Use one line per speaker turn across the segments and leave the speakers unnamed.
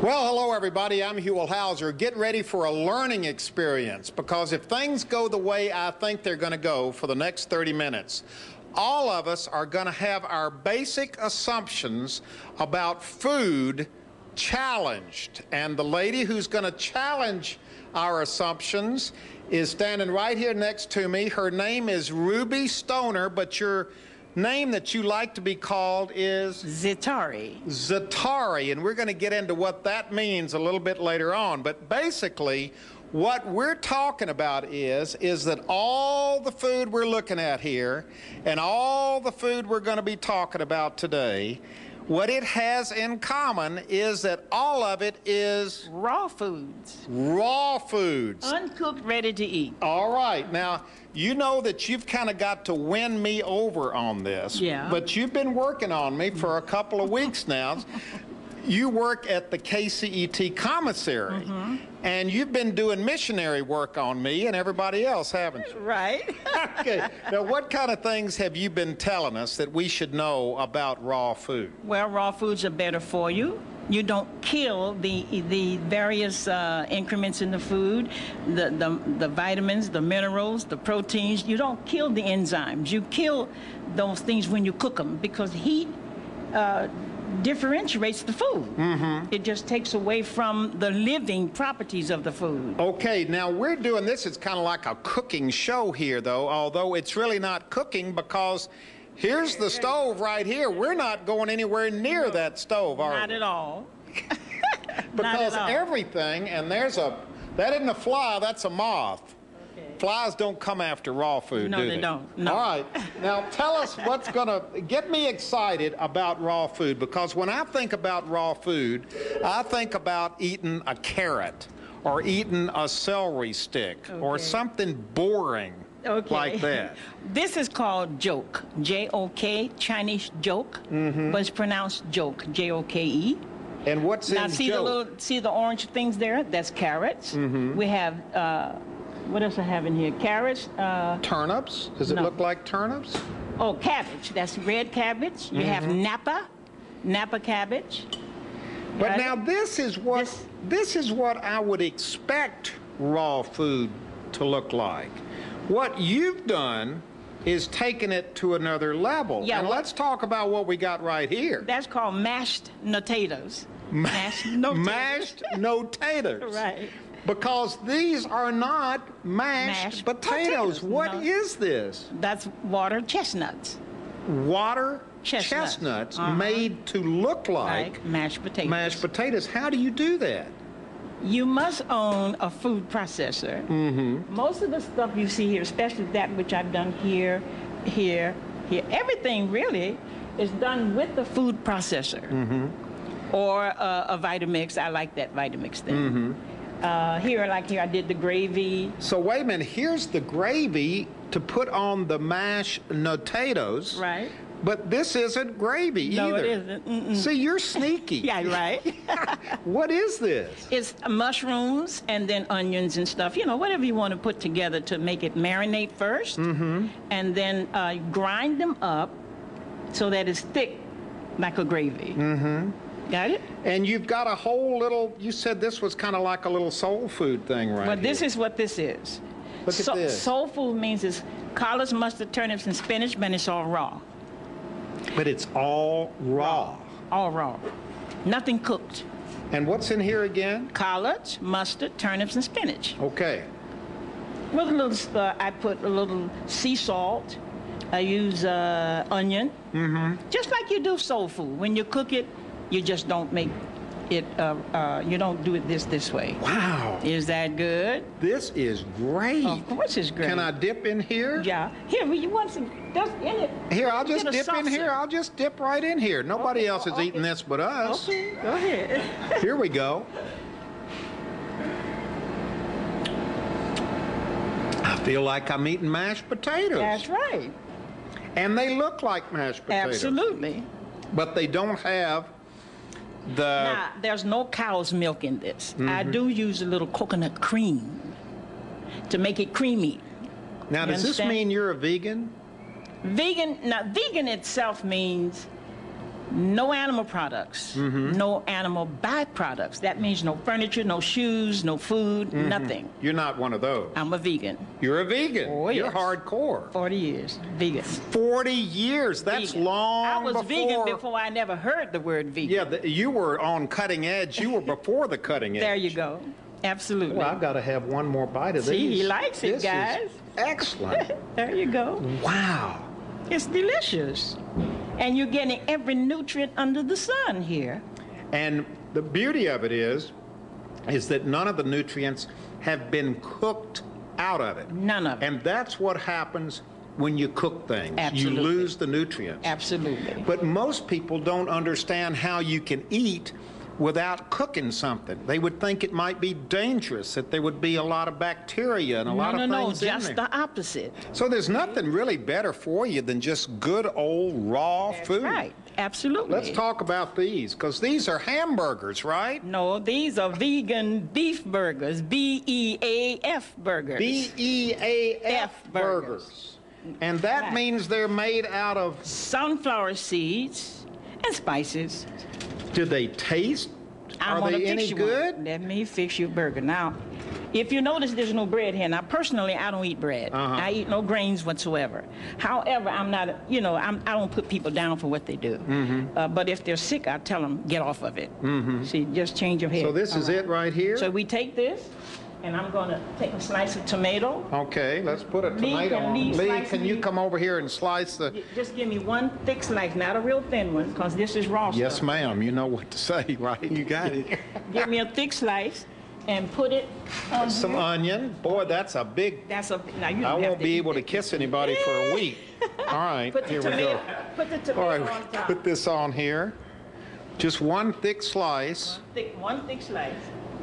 Well, hello everybody, I'm Huell Howser. Get ready for a learning experience, because if things go the way I think they're going to go for the next 30 minutes, all of us are going to have our basic assumptions about food challenged. And the lady who's going to challenge our assumptions is standing right here next to me. Her name is Ruby Stoner, but your name that you like to be called is?
Zitari.
Zitari, and we're going to get into what that means a little bit later on. But basically, what we're talking about is that all the food we're looking at here and all the food we're going to be talking about today, what it has in common is that all of it is
Raw foods.
Raw foods.
Uncooked, ready to eat.
All right. Now, you know that you've kind of got to win me over on this.
Yeah.
But you've been working on me for a couple of weeks now. You work at the KCET commissary, and you've been doing missionary work on me and everybody else, haven't you?
Right.
Okay. Now, what kind of things have you been telling us that we should know about raw food?
Well, raw foods are better for you. You don't kill the various increments in the food, the vitamins, the minerals, the proteins. You don't kill the enzymes. You kill those things when you cook them, because heat differentiates the food. It just takes away from the living properties of the food.
Okay, now we're doing this, it's kind of like a cooking show here, though, although it's really not cooking, because here's the stove right here. We're not going anywhere near that stove, are we?
Not at all.
Because
Not at all.
everything, and that isn't a fly, that's a moth. Flies don't come after raw food,
No,
do they?
they don't. No.
All right. Now, tell us what's going to get me excited about raw food, because when I think about raw food, I think about eating a carrot or eating a celery stick or something boring like that.
This is called joke. J-O-K, Chinese joke, but it's pronounced joke, J-O-K-E.
And what's
Now,
in
see
joke?
see the orange things there? That's carrots. We have, what else I have in here? Carrots.
Turnips? Does it
no.
look like turnips?
Oh, cabbage. That's red cabbage. You have Napa cabbage.
But
Right?
now this is what I would expect raw food to look like. What you've done is taken it to another level.
Yeah,
and
well,
let's talk about what we got right here.
That's called mashed potatoes. Mashed potatoes.
Mashed potatoes.
Right.
Because these are not mashed potatoes. What is this?
That's water chestnuts.
Water chestnuts made to look like
mashed potatoes.
Mashed potatoes. How do you do that?
You must own a food processor. Most of the stuff you see here, especially that which I've done here, everything really is done with the food processor. Or a Vitamix. I like that Vitamix thing. Here I did the gravy.
So wait a minute, here's the gravy to put on the mashed potatoes.
Right.
But this isn't gravy either.
No, it isn't.
See, you're sneaky.
Yeah, right.
What is this?
It's mushrooms and then onions and stuff. You know, whatever you want to put together to make it marinate first. And then grind them up so that it's thick like a gravy. Got it?
And you've got a whole little, you said this was kind of like a little soul food thing right
Well,
here.
this is what this is.
Look at this.
Soul food means it's collards, mustard, turnips, and spinach, but it's all raw.
But it's all raw.
All raw. Nothing cooked.
And what's in here again?
Collards, mustard, turnips, and spinach.
Okay.
With a little, I put a little sea salt. I use onion. Just like you do soul food. When you cook it, you just don't make it, you don't do it this way.
Wow.
Is that good?
This is great.
Of course it's great.
Can I dip in here?
Yeah. Here, you want some, just in it.
Here, I'll just
Get a
dip in
saucer.
here. I'll just dip right in here. Nobody else is eating this but us.
Okay, go ahead.
Here we go. I feel like I'm eating mashed potatoes.
That's right.
And they look like mashed potatoes.
Absolutely.
But they don't have the...
Now, there's no cow's milk in this. I do use a little coconut cream to make it creamy.
Now, does this mean you're a vegan?
Vegan, now vegan itself means No animal products, no animal byproducts. That means no furniture, no shoes, no food, nothing.
You're not one of those.
I'm a vegan.
You're a vegan.
Oh,
You're
yes.
hardcore.
40 years, vegan.
40 years. That's
Vegan.
long
I was
before.
vegan before I never heard the word vegan.
Yeah, you were on cutting edge. You were before the cutting edge.
There you go. Absolutely.
Well, I've got to have one more bite of these.
See, he likes it,
This
guys.
is excellent.
There you go.
Wow.
It's delicious. And you're getting every nutrient under the sun here.
And the beauty of it is that none of the nutrients have been cooked out of it.
None of it.
And that's what happens when you cook things.
Absolutely.
You lose the nutrients.
Absolutely.
But most people don't understand how you can eat without cooking something. They would think it might be dangerous, that there would be a lot of bacteria and a lot of things in there.
No, just the opposite.
So there's nothing really better for you than just good old raw food.
Right, absolutely.
Let's talk about these, because these are hamburgers, right?
No, these are vegan beef burgers, B-E-A-F burgers.
B-E-A-F burgers. And that
Right.
means they're made out of...
Sunflower seeds and spices.
Do they taste?
I'm
Are
gonna
they
fix
any
you
good?
one. Let me fix you a burger. Now, if you notice there's no bread here. Now, personally, I don't eat bread. I eat no grains whatsoever. However, I'm not, I don't put people down for what they do. But if they're sick, I tell them, get off of it. See, just change your head.
So this is it right here?
So we take this, and I'm going to take a slice of tomato.
Okay, let's put a
Lee,
tomato
can
on.
Lee
Lee,
slice
can you
me?
come over here and slice the...
Just give me one thick slice, not a real thin one, because this is raw
Yes,
stuff.
ma'am. You know what to say, right? You got it.
Give me a thick slice and put it on
Some
here.
onion. Boy, that's a big...
That's a, now you don't
I
have
won't
to
be
eat
able to
it.
kiss anybody for a week. All right,
Put the
here we
tomato,
go.
put the tomato
All
on
right,
top.
put this on here. Just one thick slice.
One thick slice.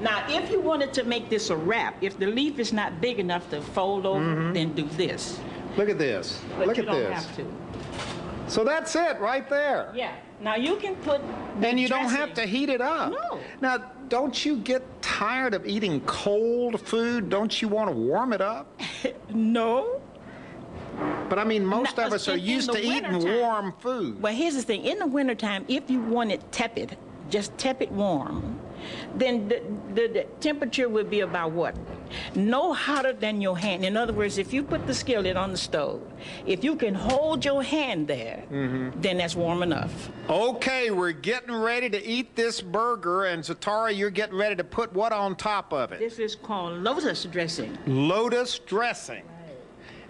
Now, if you wanted to make this a wrap, if the leaf is not big enough to fold over, then do this.
Look at this.
But
Look
you
at
don't
this.
have to.
So that's it right there.
Yeah. Now you can put. the
And you don't have to
dressing.
heat it up.
No.
Now, don't you get tired of eating cold food? Don't you want to warm it up?
No.
But I mean, most
Now,
of us are
in
used
the
to eating
wintertime-
warm food.
Well, here's the thing. In the wintertime, if you want it tepid, just tepid warm, then the temperature would be about what? No hotter than your hand. In other words, if you put the skillet on the stove, if you can hold your hand there, then that's warm enough.
Okay, we're getting ready to eat this burger, and Zitari, you're getting ready to put what on top of it?
This is called lotus dressing.
Lotus dressing.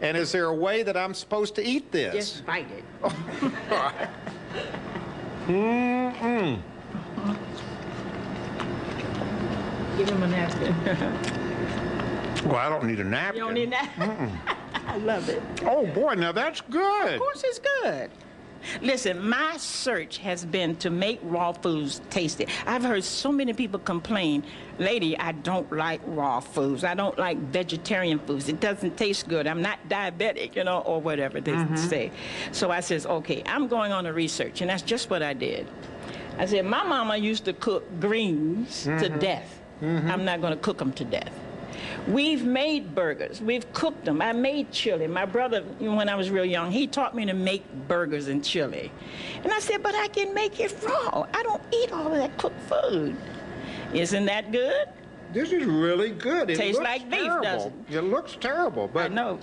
And is there a way that I'm supposed to eat this?
Just bite it. Give him a napkin.
Well, I don't need a napkin.
You don't need that? I love it.
Oh, boy, now that's good.
Of course it's good. Listen, my search has been to make raw foods tasty. I've heard so many people complain, lady, I don't like raw foods. I don't like vegetarian foods. It doesn't taste good. I'm not diabetic, or whatever they say. So I says, okay, I'm going on a research, and that's just what I did. I said, my mama used to cook greens to death. I'm not going to cook them to death. We've made burgers. We've cooked them. I made chili. My brother, when I was real young, he taught me to make burgers and chili. And I said, but I can make it raw. I don't eat all of that cooked food. Isn't that good?
This is really good. It
Tastes
looks
like beef,
terrible.
doesn't
It looks terrible, but
I know.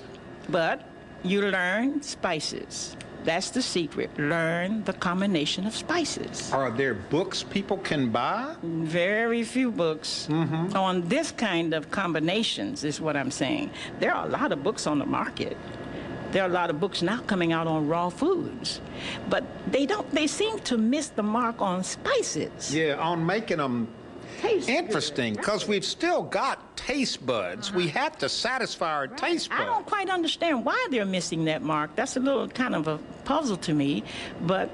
But you learn spices. That's the secret. Learn the combination of spices.
are there books people can buy?
Very few books on this kind of combinations is what I'm saying. There are a lot of books on the market. There are a lot of books now coming out on raw foods. But they seem to miss the mark on spices.
Yeah, on making them
Taste good.
interesting, because we've still got taste buds. We have to satisfy our taste
I
buds.
don't quite understand why they're missing that mark. That's a little kind of a puzzle to me, but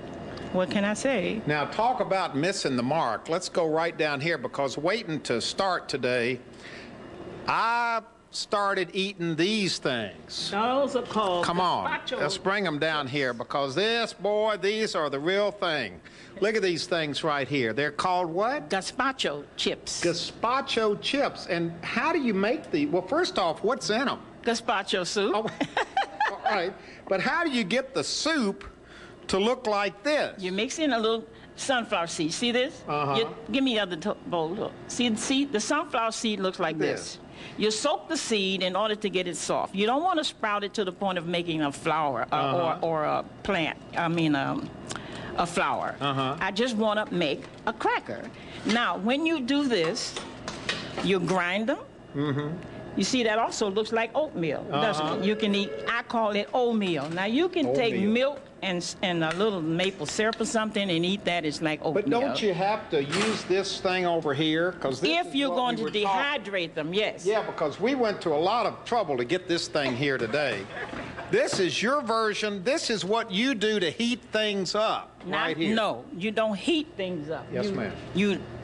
what can I say?
Now, talk about missing the mark. Let's go right down here, because waiting to start today, I started eating these things.
Those are called
Come on,
gazpacho.
let's bring them down here, because these are the real thing. Look at these things right here. They're called what?
Gazpacho chips.
Gazpacho chips. And how do you make these? Well, first off, what's in them?
Gazpacho soup.
Oh, all right. But how do you get the soup to look like this.
You mix in a little sunflower seed. See this? Give me the other bowl. Look. See, the sunflower seed looks like this. You soak the seed in order to get it soft. You don't want to sprout it to the point of making a flower or a plant. I mean, a flower. I just want to make a cracker. Now, when you do this, you grind them. You see, that also looks like oatmeal, doesn't it? You can eat, I call it oatmeal. Now, you can take milk and a little maple syrup or something and eat that. It's like oatmeal.
But don't you have to use this thing over here? Because
if you're going to dehydrate them, yes.
Yeah, because we went to a lot of trouble to get this thing here today. This is your version. This is what you do to heat things up right here.
No, you don't heat things up.
Yes, ma'am.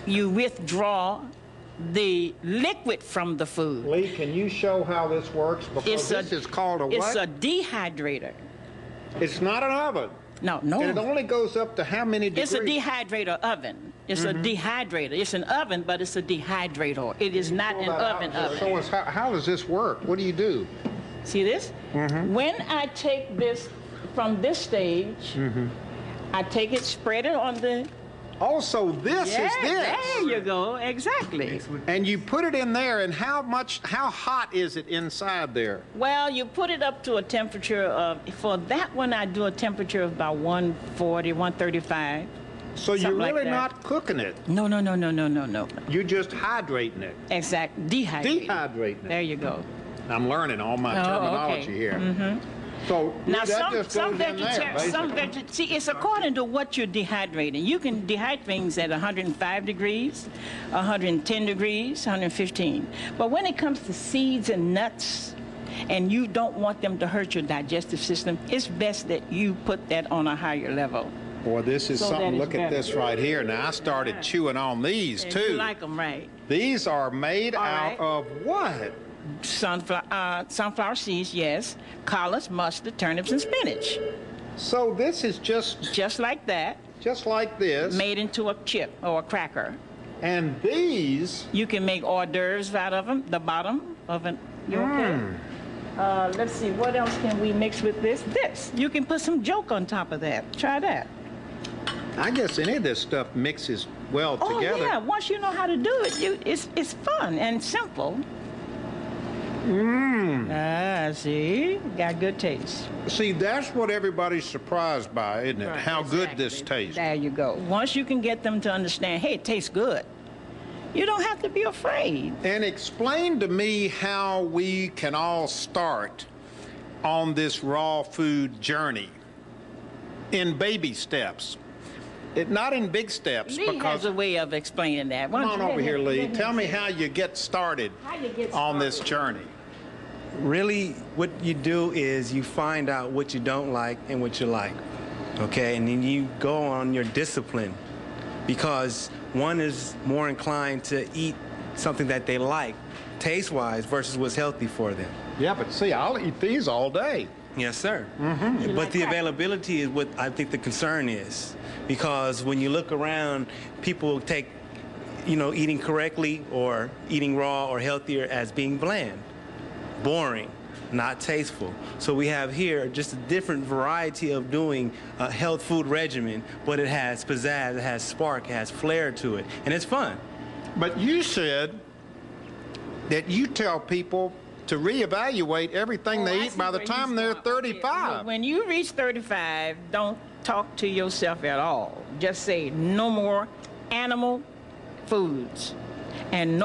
You withdraw the liquid from the food.
Lee, can you show how this works? Because this is called a what?
It's a dehydrator.
It's not an oven.
No.
And it only goes up to how many degrees?
It's a dehydrator oven. It's a dehydrator. It's an oven, but it's a dehydrator. It is not an oven.
So how does this work? What do you do?
See this? When I take this from this stage, I take it, spread it on the...
Also, this is this.
There you go, exactly.
And you put it in there, and how hot is it inside there?
Well, you put it up to a temperature of, for that one, I do a temperature of about 140, 135.
So you're really not cooking it?
No.
You're just hydrating it.
Exactly, dehydrating.
Dehydrating it.
There you go.
I'm learning all my terminology here. So
now,
some
vegetarians, see, it's according to what you're dehydrating. You can dehydrate things at 105 degrees, 110 degrees, 115. But when it comes to seeds and nuts, and you don't want them to hurt your digestive system, it's best that you put that on a higher level.
Boy, this is something. Look at this right here. Now, I started chewing on these, too.
You like them, right?
These are made out of what?
Sunflower seeds, yes. Collards, mustard, turnips, and spinach.
So this is just
like that.
Just like this.
Made into a chip or a cracker.
And these...
You can make hors d'oeuvres out of them, the bottom of an... You okay? Let's see, what else can we mix with this? This. You can put some joke on top of that. Try that.
I guess any of this stuff mixes well together.
Oh, yeah. Once you know how to do it, it's fun and simple. See? Got good taste.
See, that's what everybody's surprised by, isn't it?
Right,
how good this tastes.
There you go. Once you can get them to understand, hey, it tastes good, you don't have to be afraid.
And explain to me how we can all start on this raw food journey in baby steps. Not in big steps.
Lee has a way of explaining that.
Come on over here, Lee. Tell me how you get started on this journey.
Really, what you do is you find out what you don't like and what you like, okay? And then you go on your discipline, because one is more inclined to eat something that they like, taste-wise, versus what's healthy for them.
Yeah, but see, I'll eat these all day.
Yes, sir. But the availability is what I think the concern is. Because when you look around, people take, eating correctly or eating raw or healthier as being bland, boring, not tasteful. So we have here just a different variety of doing a health food regimen, but it has pizzazz, it has spark, it has flair to it, and it's fun.
But you said that you tell people to reevaluate everything they eat by the time they're 35.
When you reach 35, don't talk to yourself at all. Just say no more animal foods and no